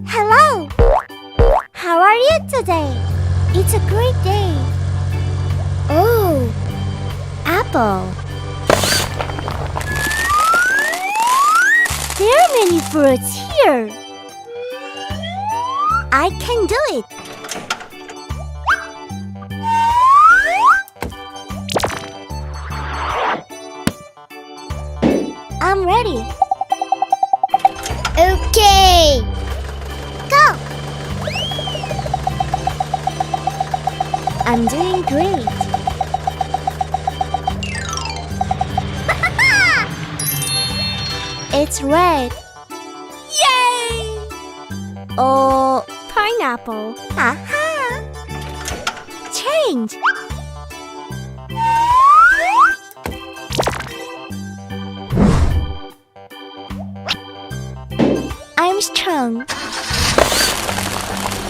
Hello! How are you today? It's a great day. Oh, apple. There are many fruits here. I can do it. I'm ready. Okay. Go. I'm doing great. It's red. Yay! Oh, pineapple. Aha! Change. I'm strong.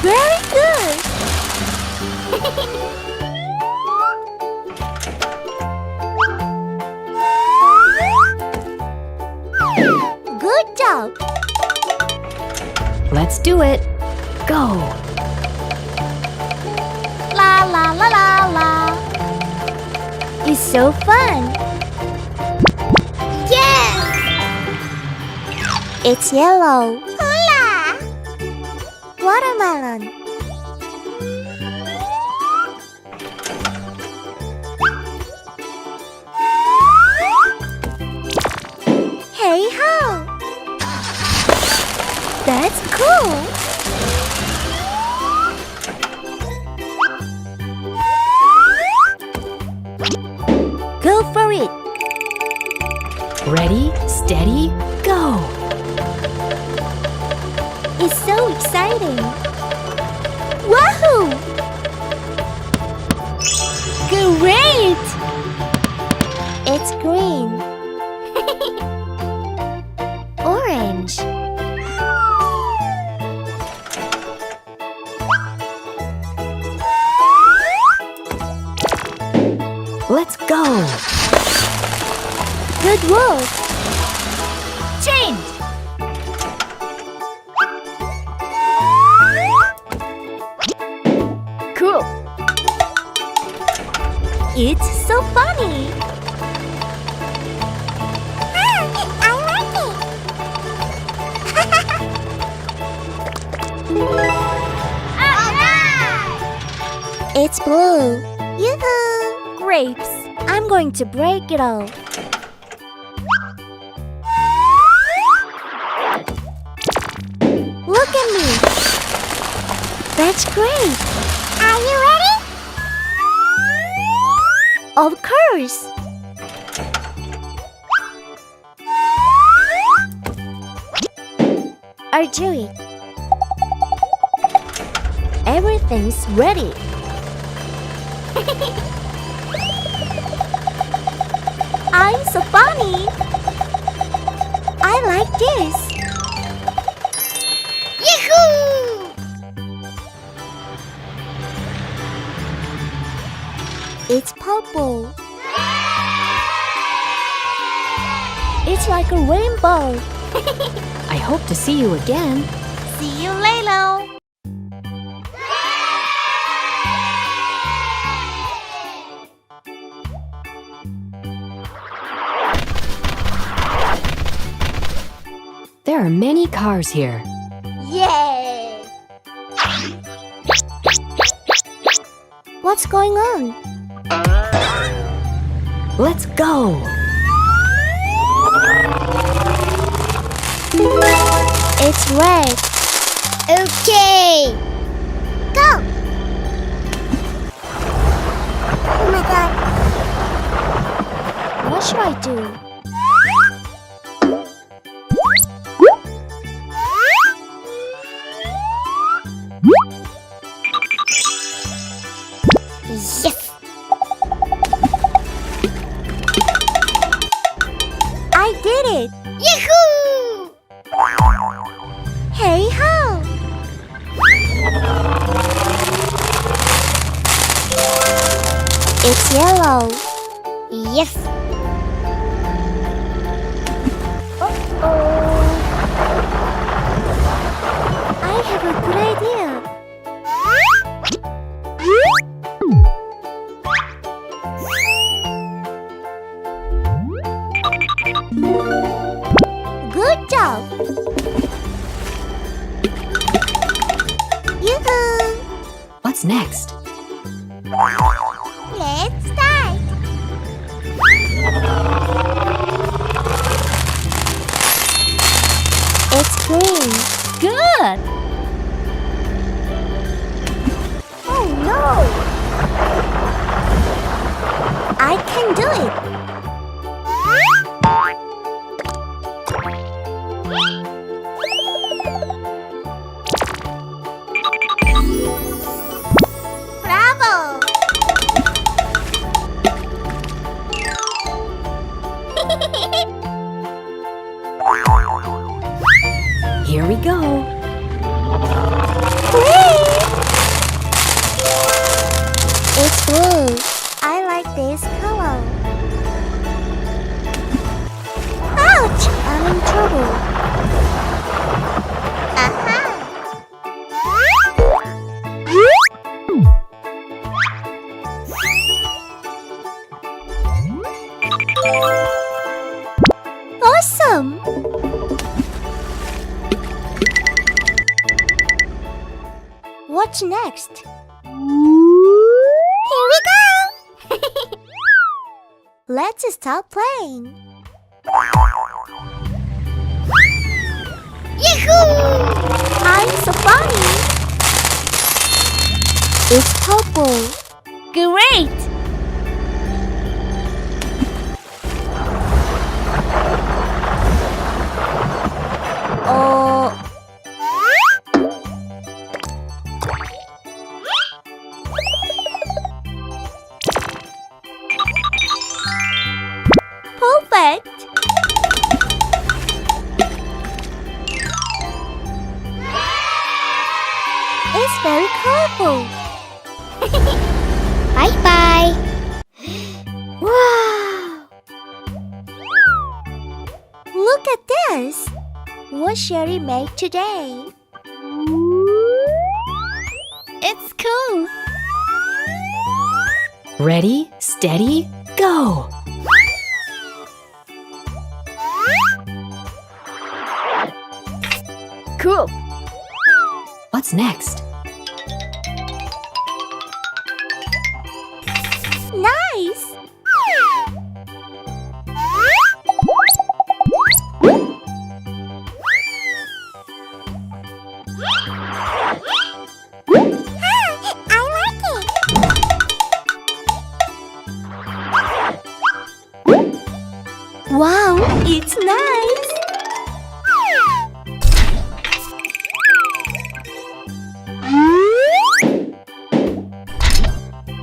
Very good. Good job. Let's do it. Go. La la la la la. It's so fun. Yes! It's yellow. Hula! Watermelon. Hey ho! That's cool. Go for it. Ready, steady, go. It's so exciting. Wahoo! Great! It's green. Orange. Let's go. Good work. Change. Cool. It's so funny. I like it. It's blue. Yoo-hoo! Grapes. I'm going to break it all. Look at me. That's great. Are you ready? Of course. I'll do it. Everything's ready. I'm so funny. I like this. Yahoo! It's purple. It's like a rainbow. I hope to see you again. See you later. There are many cars here. Yay! What's going on? Let's go. It's red. Okay. Go. Oh my god. What should I do? Yes! I did it! Yahoo! Hey ho! It's yellow. Yes! Uh-oh. I What's next? Let's start. It's green. Good! Oh no! I can do it. Bravo! Here we go. It's blue. I like this color. Ouch! I'm in trouble. Aha! Awesome! What's next? Here we go! Let's start playing. Yahoo! I'm so funny. It's purple. Great! Oh. Perfect. It's very colorful. Bye-bye. Wow! Look at this. What Sherry made today? It's cool! Ready, steady, go! Cool! What's next? Nice! I like it! Wow, it's nice!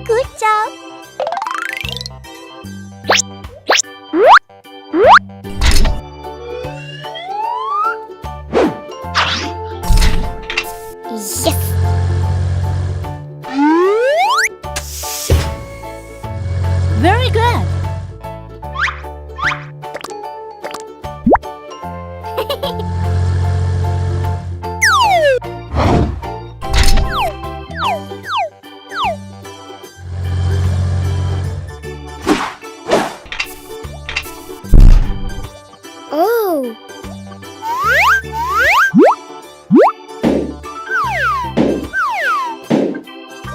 Good job! Yes! Very good! Oh!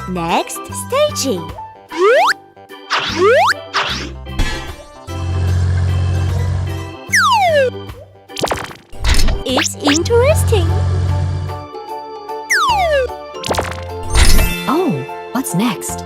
Next, staging. It's interesting. Oh, what's next?